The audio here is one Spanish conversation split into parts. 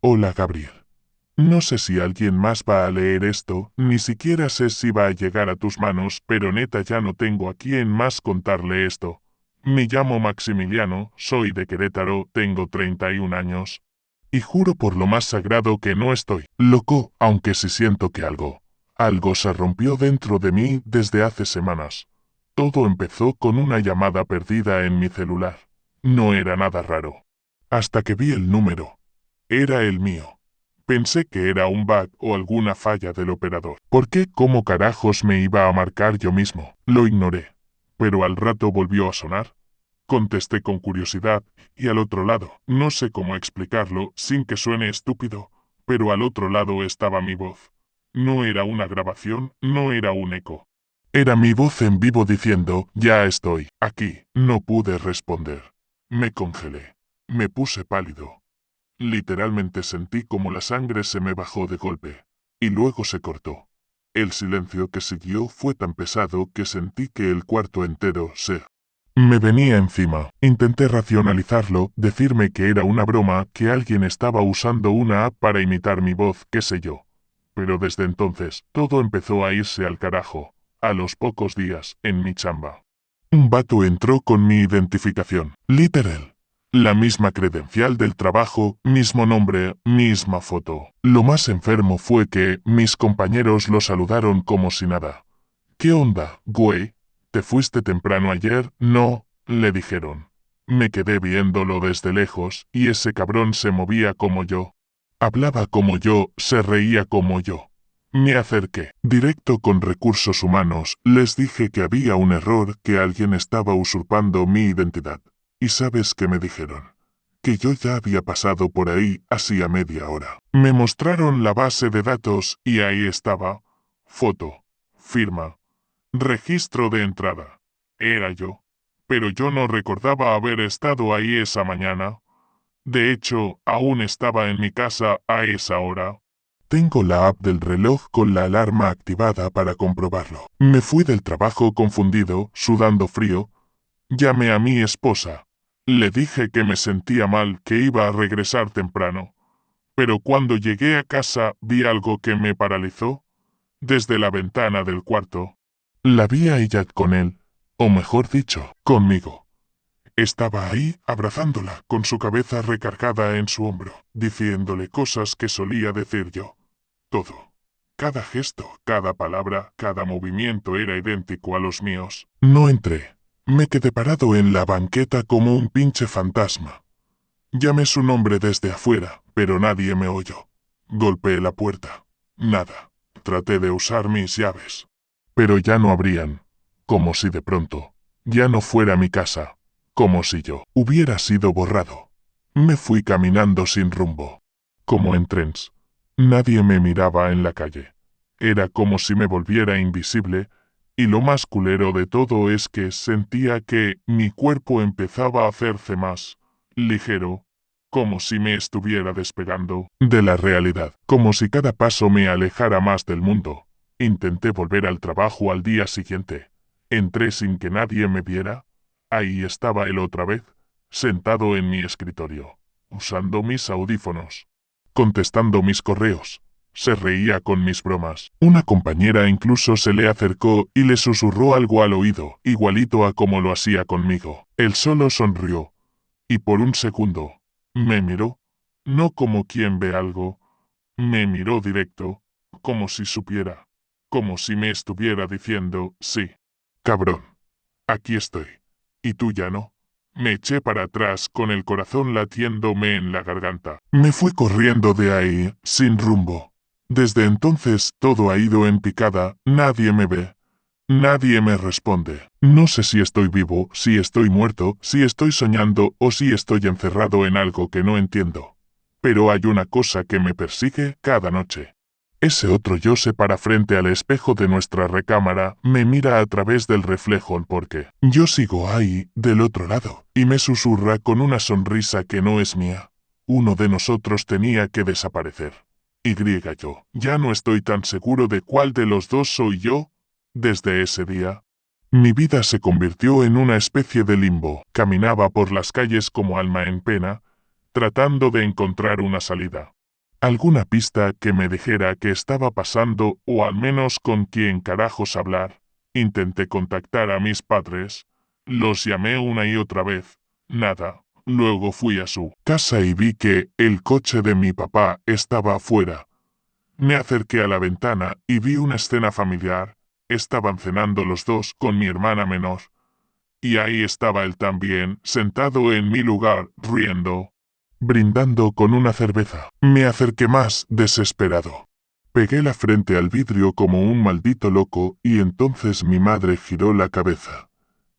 Hola, Gabriel. No sé si alguien más va a leer esto, ni siquiera sé si va a llegar a tus manos, pero neta ya no tengo a quién más contarle esto. Me llamo Maximiliano, soy de Querétaro, tengo 31 años. Y juro por lo más sagrado que no estoy loco, aunque sí siento que algo se rompió dentro de mí desde hace semanas. Todo empezó con una llamada perdida en mi celular. No era nada raro. Hasta que vi el número. Era el mío. Pensé que era un bug o alguna falla del operador. ¿Por qué? ¿Cómo carajos me iba a marcar yo mismo? Lo ignoré. Pero al rato volvió a sonar. Contesté con curiosidad, y al otro lado, no sé cómo explicarlo sin que suene estúpido, pero al otro lado estaba mi voz. No era una grabación, no era un eco. Era mi voz en vivo diciendo, ya estoy, aquí. No pude responder. Me congelé. Me puse pálido. Literalmente sentí como la sangre se me bajó de golpe, y luego se cortó. El silencio que siguió fue tan pesado que sentí que el cuarto entero se me venía encima. Intenté racionalizarlo, decirme que era una broma, que alguien estaba usando una app para imitar mi voz, qué sé yo. Pero desde entonces, todo empezó a irse al carajo. A los pocos días, en mi chamba. Un vato entró con mi identificación, literal. La misma credencial del trabajo, mismo nombre, misma foto. Lo más enfermo fue que mis compañeros lo saludaron como si nada. ¿Qué onda, güey? ¿Te fuiste temprano ayer? No, le dijeron. Me quedé viéndolo desde lejos, y ese cabrón se movía como yo. Hablaba como yo, se reía como yo. Me acerqué, directo con recursos humanos, les dije que había un error, que alguien estaba usurpando mi identidad. ¿Y sabes qué me dijeron? Que yo ya había pasado por ahí hacía media hora. Me mostraron la base de datos y ahí estaba. Foto, firma, registro de entrada. Era yo. Pero yo no recordaba haber estado ahí esa mañana. De hecho, aún estaba en mi casa a esa hora. Tengo la app del reloj con la alarma activada para comprobarlo. Me fui del trabajo confundido, sudando frío. Llamé a mi esposa. Le dije que me sentía mal, que iba a regresar temprano. Pero cuando llegué a casa vi algo que me paralizó. Desde la ventana del cuarto. La vi a ella con él, o mejor dicho, conmigo. Estaba ahí, abrazándola, con su cabeza recargada en su hombro, diciéndole cosas que solía decir yo. Todo. Cada gesto, cada palabra, cada movimiento era idéntico a los míos. No entré. Me quedé parado en la banqueta como un pinche fantasma. Llamé su nombre desde afuera, pero nadie me oyó. Golpeé la puerta. Nada. Traté de usar mis llaves. Pero ya no abrían. Como si de pronto ya no fuera mi casa. Como si yo hubiera sido borrado. Me fui caminando sin rumbo. Como en trens. Nadie me miraba en la calle. Era como si me volviera invisible, y lo más culero de todo es que sentía que mi cuerpo empezaba a hacerse más ligero, como si me estuviera despegando de la realidad, como si cada paso me alejara más del mundo. Intenté volver al trabajo al día siguiente. Entré sin que nadie me viera. Ahí estaba él otra vez, sentado en mi escritorio, usando mis audífonos, contestando mis correos. Se reía con mis bromas. Una compañera incluso se le acercó y le susurró algo al oído, igualito a como lo hacía conmigo. Él solo sonrió. Y por un segundo, me miró, no como quien ve algo, me miró directo, como si supiera, como si me estuviera diciendo, sí, cabrón, aquí estoy, y tú ya no. Me eché para atrás con el corazón latiéndome en la garganta. Me fui corriendo de ahí, sin rumbo. Desde entonces todo ha ido en picada, nadie me ve. Nadie me responde. No sé si estoy vivo, si estoy muerto, si estoy soñando o si estoy encerrado en algo que no entiendo. Pero hay una cosa que me persigue cada noche. Ese otro yo se para frente al espejo de nuestra recámara, me mira a través del reflejo porque yo sigo ahí, del otro lado, y me susurra con una sonrisa que no es mía. Uno de nosotros tenía que desaparecer. Y yo, ya no estoy tan seguro de cuál de los dos soy yo. Desde ese día, mi vida se convirtió en una especie de limbo. Caminaba por las calles como alma en pena, tratando de encontrar una salida. Alguna pista que me dijera qué estaba pasando o al menos con quién carajos hablar. Intenté contactar a mis padres. Los llamé una y otra vez. Nada. Luego fui a su casa y vi que el coche de mi papá estaba afuera. Me acerqué a la ventana y vi una escena familiar. Estaban cenando los dos con mi hermana menor. Y ahí estaba él también, sentado en mi lugar, riendo, brindando con una cerveza. Me acerqué más, desesperado. Pegué la frente al vidrio como un maldito loco y entonces mi madre giró la cabeza.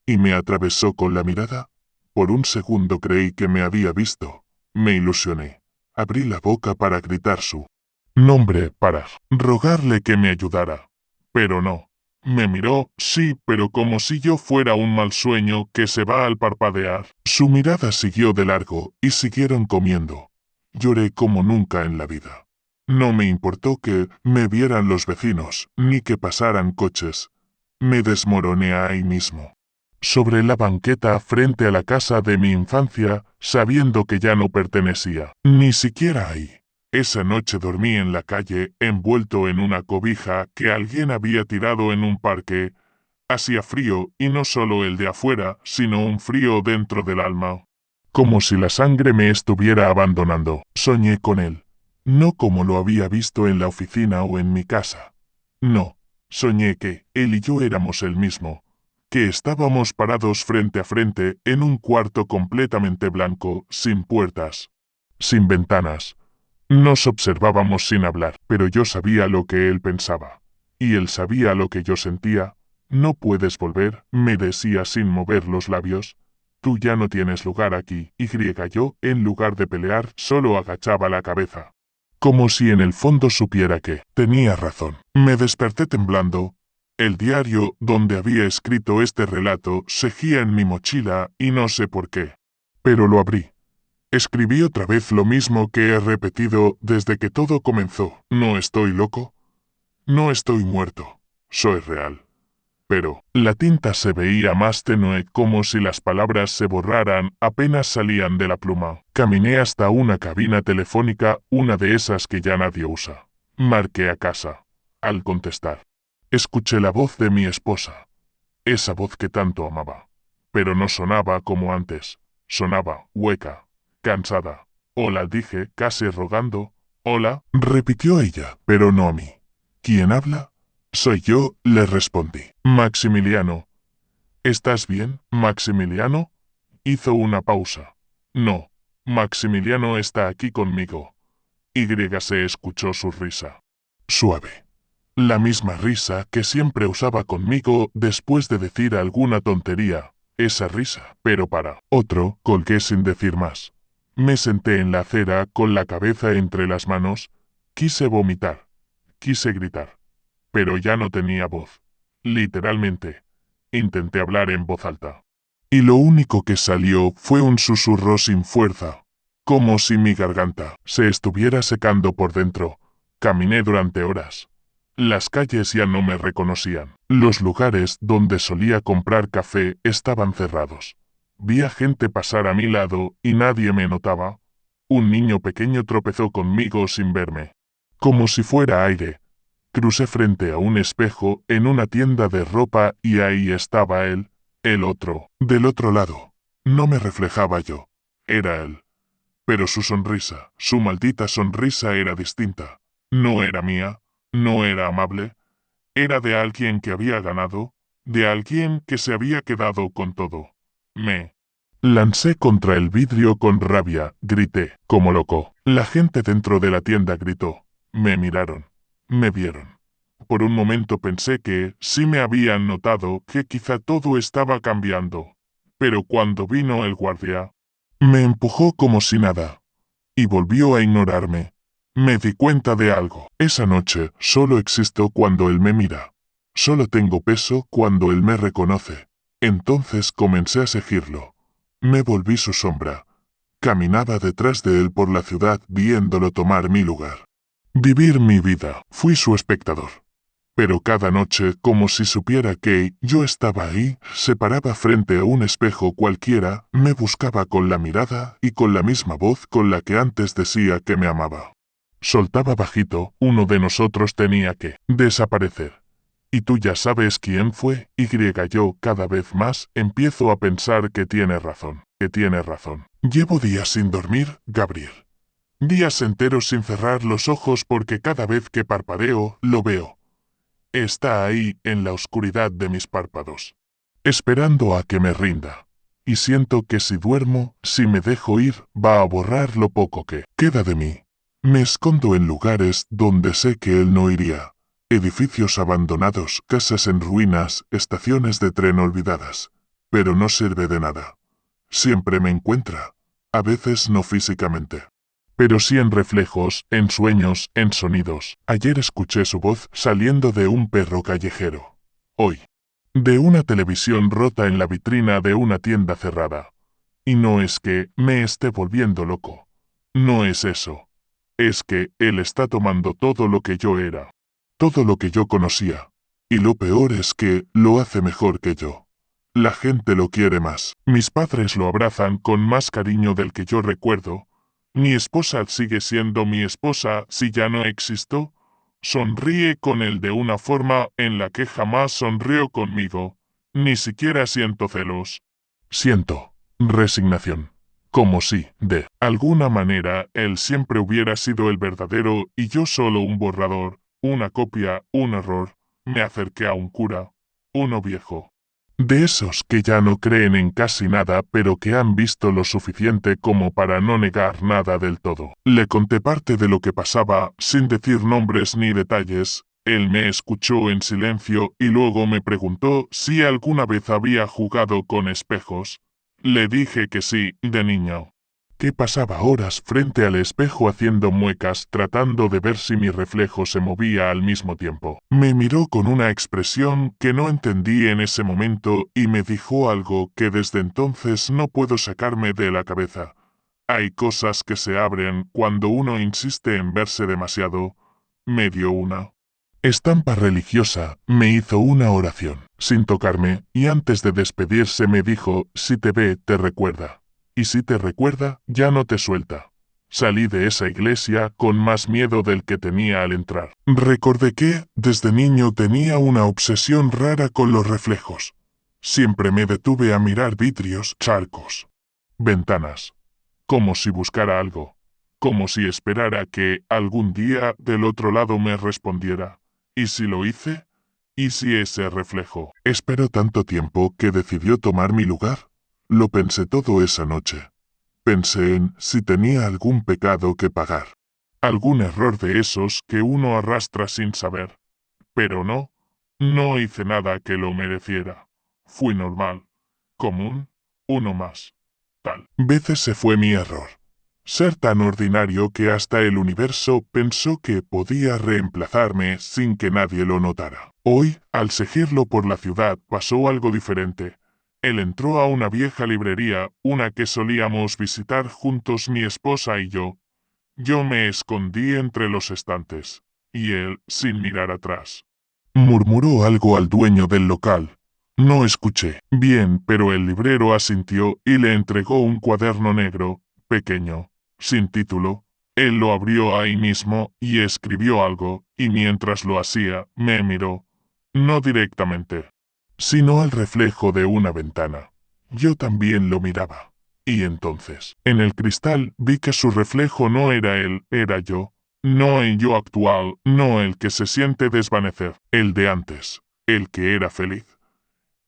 Y me atravesó con la mirada. Por un segundo creí que me había visto. Me ilusioné. Abrí la boca para gritar su nombre, para rogarle que me ayudara. Pero no. Me miró, sí, pero como si yo fuera un mal sueño que se va al parpadear. Su mirada siguió de largo y siguieron comiendo. Lloré como nunca en la vida. No me importó que me vieran los vecinos, ni que pasaran coches. Me desmoroné ahí mismo, sobre la banqueta frente a la casa de mi infancia, sabiendo que ya no pertenecía ni siquiera ahí. Esa noche dormí en la calle, envuelto en una cobija que alguien había tirado en un parque. Hacía frío, y no solo el de afuera, sino un frío dentro del alma. Como si la sangre me estuviera abandonando. Soñé con él. No como lo había visto en la oficina o en mi casa. No. Soñé que él y yo éramos el mismo. Que estábamos parados frente a frente en un cuarto completamente blanco, sin puertas, sin ventanas. Nos observábamos sin hablar, pero yo sabía lo que él pensaba. Y él sabía lo que yo sentía. No puedes volver, me decía sin mover los labios. Tú ya no tienes lugar aquí. Y yo, en lugar de pelear, solo agachaba la cabeza. Como si en el fondo supiera que tenía razón. Me desperté temblando. El diario donde había escrito este relato seguía en mi mochila y no sé por qué. Pero lo abrí. Escribí otra vez lo mismo que he repetido desde que todo comenzó. No estoy loco. No estoy muerto. Soy real. Pero la tinta se veía más tenue, como si las palabras se borraran apenas salían de la pluma. Caminé hasta una cabina telefónica, una de esas que ya nadie usa. Marqué a casa. Al contestar, escuché la voz de mi esposa. Esa voz que tanto amaba. Pero no sonaba como antes. Sonaba hueca, cansada. Hola, dije, casi rogando. Hola, repitió ella, pero no a mí. ¿Quién habla? Soy yo, le respondí. Maximiliano. ¿Estás bien, Maximiliano? Hizo una pausa. No, Maximiliano está aquí conmigo. Se escuchó su risa. Suave. La misma risa que siempre usaba conmigo después de decir alguna tontería. Esa risa, pero para otro, colgué sin decir más. Me senté en la acera con la cabeza entre las manos. Quise vomitar. Quise gritar. Pero ya no tenía voz. Literalmente. Intenté hablar en voz alta. Y lo único que salió fue un susurro sin fuerza. Como si mi garganta se estuviera secando por dentro. Caminé durante horas. Las calles ya no me reconocían. Los lugares donde solía comprar café estaban cerrados. Vi a gente pasar a mi lado y nadie me notaba. Un niño pequeño tropezó conmigo sin verme. Como si fuera aire. Crucé frente a un espejo en una tienda de ropa y ahí estaba él, el otro, del otro lado. No me reflejaba yo. Era él. Pero su sonrisa, su maldita sonrisa era distinta. No era mía. No era amable. Era de alguien que había ganado, de alguien que se había quedado con todo. Me lancé contra el vidrio con rabia, grité, como loco. La gente dentro de la tienda gritó. Me miraron. Me vieron. Por un momento pensé que sí me habían notado, que quizá todo estaba cambiando. Pero cuando vino el guardia, me empujó como si nada. Y volvió a ignorarme. Me di cuenta de algo. Esa noche solo existo cuando él me mira. Solo tengo peso cuando él me reconoce. Entonces comencé a seguirlo. Me volví su sombra. Caminaba detrás de él por la ciudad viéndolo tomar mi lugar. Vivir mi vida. Fui su espectador. Pero cada noche, como si supiera que yo estaba ahí, se paraba frente a un espejo cualquiera, me buscaba con la mirada y con la misma voz con la que antes decía que me amaba. Soltaba bajito, uno de nosotros tenía que desaparecer. Y tú ya sabes quién fue, yo cada vez más empiezo a pensar que tiene razón, Llevo días sin dormir, Gabriel. Días enteros sin cerrar los ojos porque cada vez que parpadeo, lo veo. Está ahí, en la oscuridad de mis párpados, esperando a que me rinda. Y siento que si duermo, si me dejo ir, va a borrar lo poco que queda de mí. Me escondo en lugares donde sé que él no iría. Edificios abandonados, casas en ruinas, estaciones de tren olvidadas. Pero no sirve de nada. Siempre me encuentra. A veces no físicamente, pero sí en reflejos, en sueños, en sonidos. Ayer escuché su voz saliendo de un perro callejero. Hoy, de una televisión rota en la vitrina de una tienda cerrada. Y no es que me esté volviendo loco. No es eso. Es que él está tomando todo lo que yo era, todo lo que yo conocía. Y lo peor es que lo hace mejor que yo. La gente lo quiere más. Mis padres lo abrazan con más cariño del que yo recuerdo. Mi esposa sigue siendo mi esposa si ya no existo. Sonríe con él de una forma en la que jamás sonrió conmigo. Ni siquiera siento celos. Siento resignación. Como si, de alguna manera, él siempre hubiera sido el verdadero y yo solo un borrador, una copia, un error. Me acerqué a un cura, uno viejo. De esos que ya no creen en casi nada pero que han visto lo suficiente como para no negar nada del todo. Le conté parte de lo que pasaba, sin decir nombres ni detalles. Él me escuchó en silencio y luego me preguntó si alguna vez había jugado con espejos. Le dije que sí, de niño. Que pasaba horas frente al espejo haciendo muecas tratando de ver si mi reflejo se movía al mismo tiempo. Me miró con una expresión que no entendí en ese momento y me dijo algo que desde entonces no puedo sacarme de la cabeza. Hay cosas que se abren cuando uno insiste en verse demasiado. Me dio una estampa religiosa, me hizo una oración, sin tocarme, y antes de despedirse me dijo, si te ve, te recuerda. Y si te recuerda, ya no te suelta. Salí de esa iglesia con más miedo del que tenía al entrar. Recordé que, desde niño tenía una obsesión rara con los reflejos. Siempre me detuve a mirar vidrios, charcos, ventanas, como si buscara algo, como si esperara que, algún día, del otro lado me respondiera. ¿Y si lo hice? ¿Y si ese reflejo esperó tanto tiempo que decidió tomar mi lugar? Lo pensé todo esa noche. Pensé en si tenía algún pecado que pagar. Algún error de esos que uno arrastra sin saber. Pero no, no hice nada que lo mereciera. Fui normal, común, uno más. Tal vez ese fue mi error. Ser tan ordinario que hasta el universo pensó que podía reemplazarme sin que nadie lo notara. Hoy, al seguirlo por la ciudad, pasó algo diferente. Él entró a una vieja librería, una que solíamos visitar juntos mi esposa y yo. Yo me escondí entre los estantes, y él, sin mirar atrás, murmuró algo al dueño del local. No escuché bien, pero el librero asintió y le entregó un cuaderno negro, pequeño, sin título. Él lo abrió ahí mismo y escribió algo, y mientras lo hacía, me miró. No directamente, sino al reflejo de una ventana. Yo también lo miraba. Y entonces, en el cristal, vi que su reflejo no era él, era yo. No el yo actual, no el que se siente desvanecer, el de antes, el que era feliz,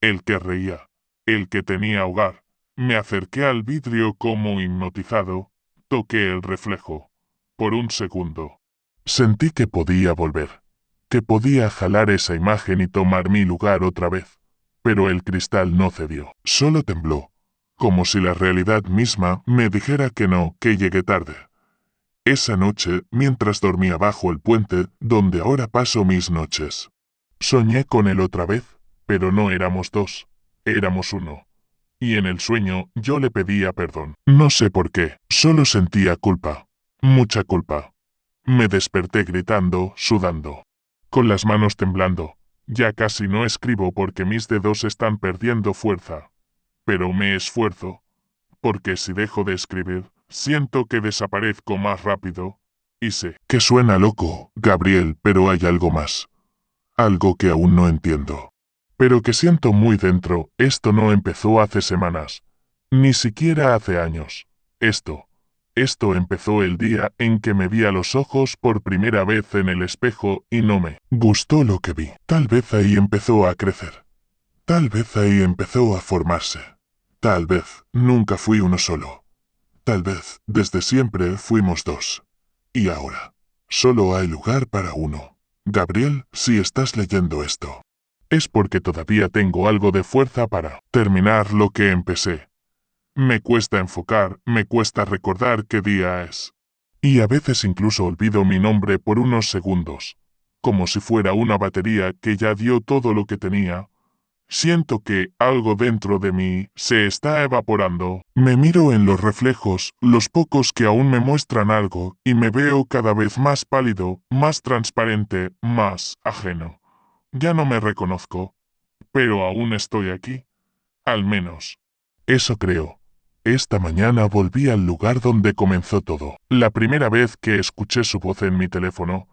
el que reía, el que tenía hogar. Me acerqué al vidrio como hipnotizado, toqué el reflejo. Por un segundo, sentí que podía volver, que podía jalar esa imagen y tomar mi lugar otra vez. Pero el cristal no cedió, solo tembló, como si la realidad misma me dijera que no, que llegué tarde. Esa noche, mientras dormía bajo el puente, donde ahora paso mis noches, soñé con él otra vez, pero no éramos dos, éramos uno. Y en el sueño yo le pedía perdón. No sé por qué, solo sentía culpa, mucha culpa. Me desperté gritando, sudando, con las manos temblando. Ya casi no escribo porque mis dedos están perdiendo fuerza. Pero me esfuerzo, porque si dejo de escribir, siento que desaparezco más rápido. Y sé que suena loco, Gabriel, pero hay algo más. Algo que aún no entiendo. Pero que siento muy dentro. Esto no empezó hace semanas. Ni siquiera hace años. Esto empezó el día en que me vi a los ojos por primera vez en el espejo y no me gustó lo que vi. Tal vez ahí empezó a crecer. Tal vez ahí empezó a formarse. Tal vez nunca fui uno solo. Tal vez desde siempre fuimos dos. Y ahora, solo hay lugar para uno. Gabriel, si estás leyendo esto, es porque todavía tengo algo de fuerza para terminar lo que empecé. Me cuesta enfocar, me cuesta recordar qué día es. Y a veces incluso olvido mi nombre por unos segundos, como si fuera una batería que ya dio todo lo que tenía. Siento que algo dentro de mí se está evaporando. Me miro en los reflejos, los pocos que aún me muestran algo, y me veo cada vez más pálido, más transparente, más ajeno. Ya no me reconozco, pero aún estoy aquí. Al menos. Eso creo. Esta mañana volví al lugar donde comenzó todo. La primera vez que escuché su voz en mi teléfono,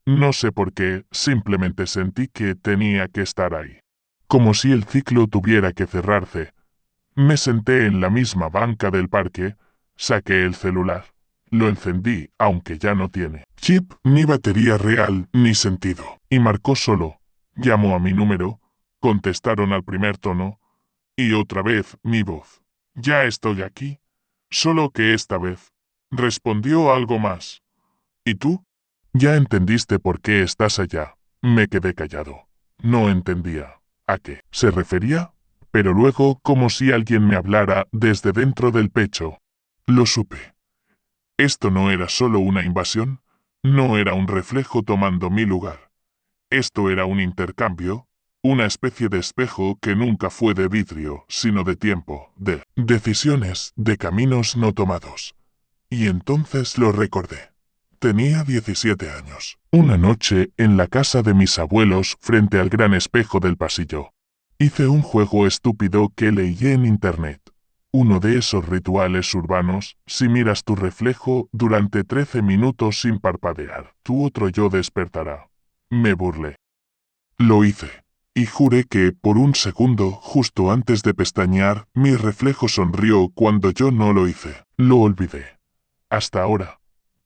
no sé por qué, simplemente sentí que tenía que estar ahí. Como si el ciclo tuviera que cerrarse. Me senté en la misma banca del parque, saqué el celular. Lo encendí, aunque ya no tiene chip, ni batería real, ni sentido. Y marcó solo. Llamó a mi número, contestaron al primer tono, y otra vez mi voz. Ya estoy aquí. Solo que esta vez respondió algo más. ¿Y tú? Ya entendiste por qué estás allá. Me quedé callado. No entendía a qué se refería, pero luego, como si alguien me hablara desde dentro del pecho, lo supe. Esto no era solo una invasión, no era un reflejo tomando mi lugar. Esto era un intercambio, una especie de espejo que nunca fue de vidrio, sino de tiempo, de decisiones, de caminos no tomados. Y entonces lo recordé. Tenía 17 años. Una noche, en la casa de mis abuelos, frente al gran espejo del pasillo, hice un juego estúpido que leí en internet. Uno de esos rituales urbanos, si miras tu reflejo durante 13 minutos sin parpadear, tu otro yo despertará. Me burlé. Lo hice. Y juré que, por un segundo, justo antes de pestañear, mi reflejo sonrió cuando yo no lo hice. Lo olvidé. Hasta ahora.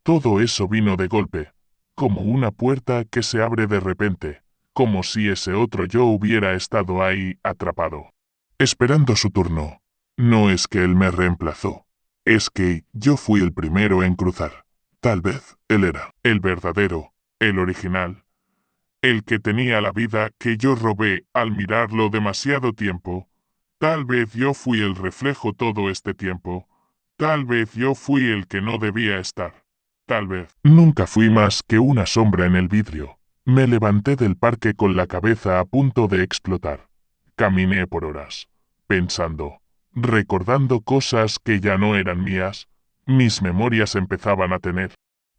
Todo eso vino de golpe, como una puerta que se abre de repente, como si ese otro yo hubiera estado ahí, atrapado, esperando su turno. No es que él me reemplazó, es que yo fui el primero en cruzar. Tal vez él era el verdadero, el original, el que tenía la vida que yo robé al mirarlo demasiado tiempo. Tal vez yo fui el reflejo todo este tiempo. Tal vez yo fui el que no debía estar. Tal vez. Nunca fui más que una sombra en el vidrio. Me levanté del parque con la cabeza a punto de explotar. Caminé por horas, pensando, recordando cosas que ya no eran mías. Mis memorias empezaban a tener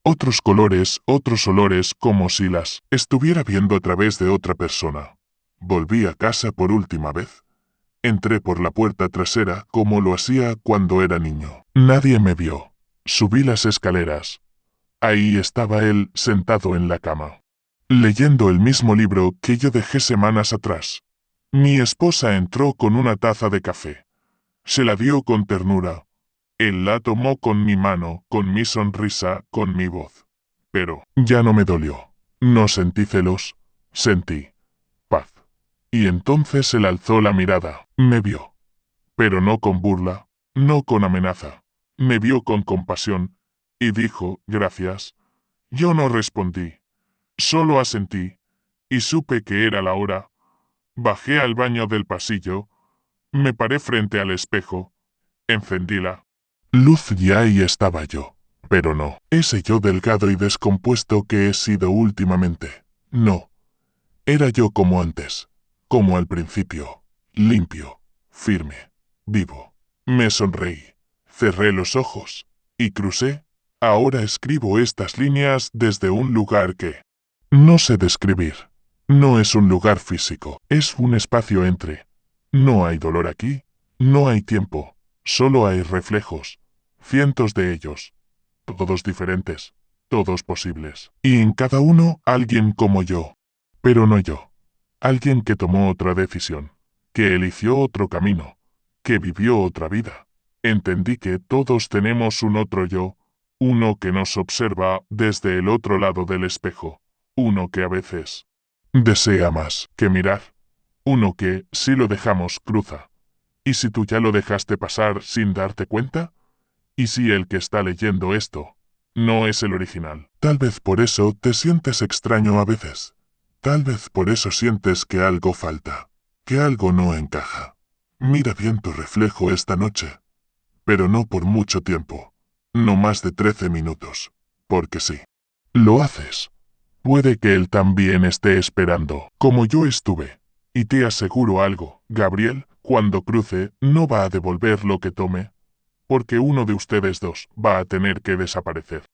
otros colores, otros olores, como si las estuviera viendo a través de otra persona. Volví a casa por última vez. Entré por la puerta trasera como lo hacía cuando era niño. Nadie me vio. Subí las escaleras. Ahí estaba él, sentado en la cama, leyendo el mismo libro que yo dejé semanas atrás. Mi esposa entró con una taza de café. Se la dio con ternura. Él la tomó con mi mano, con mi sonrisa, con mi voz. Pero ya no me dolió. No sentí celos, sentí paz. Y entonces él alzó la mirada, me vio. Pero no con burla, no con amenaza. Me vio con compasión, y dijo, gracias. Yo no respondí. Solo asentí, y supe que era la hora. Bajé al baño del pasillo, me paré frente al espejo, encendíla. Luz y ahí estaba yo. Pero no, ese yo delgado y descompuesto que he sido últimamente. No. Era yo como antes, como al principio, limpio, firme, vivo. Me sonreí, cerré los ojos, y crucé. Ahora escribo estas líneas desde un lugar que no sé describir. No es un lugar físico, es un espacio entre. No hay dolor aquí, no hay tiempo, solo hay reflejos, cientos de ellos, todos diferentes, todos posibles. Y en cada uno alguien como yo. Pero no yo. Alguien que tomó otra decisión, que eligió otro camino, que vivió otra vida. Entendí que todos tenemos un otro yo, uno que nos observa desde el otro lado del espejo, uno que a veces desea más que mirar, uno que, si lo dejamos, cruza. ¿Y si tú ya lo dejaste pasar sin darte cuenta? ¿Y si el que está leyendo esto no es el original? Tal vez por eso te sientes extraño a veces. Tal vez por eso sientes que algo falta, que algo no encaja. Mira bien tu reflejo esta noche, pero no por mucho tiempo, no más de 13 minutos, porque sí. Lo haces. Puede que él también esté esperando, como yo estuve. Y te aseguro algo, Gabriel, cuando cruce, no va a devolver lo que tome, porque uno de ustedes dos va a tener que desaparecer.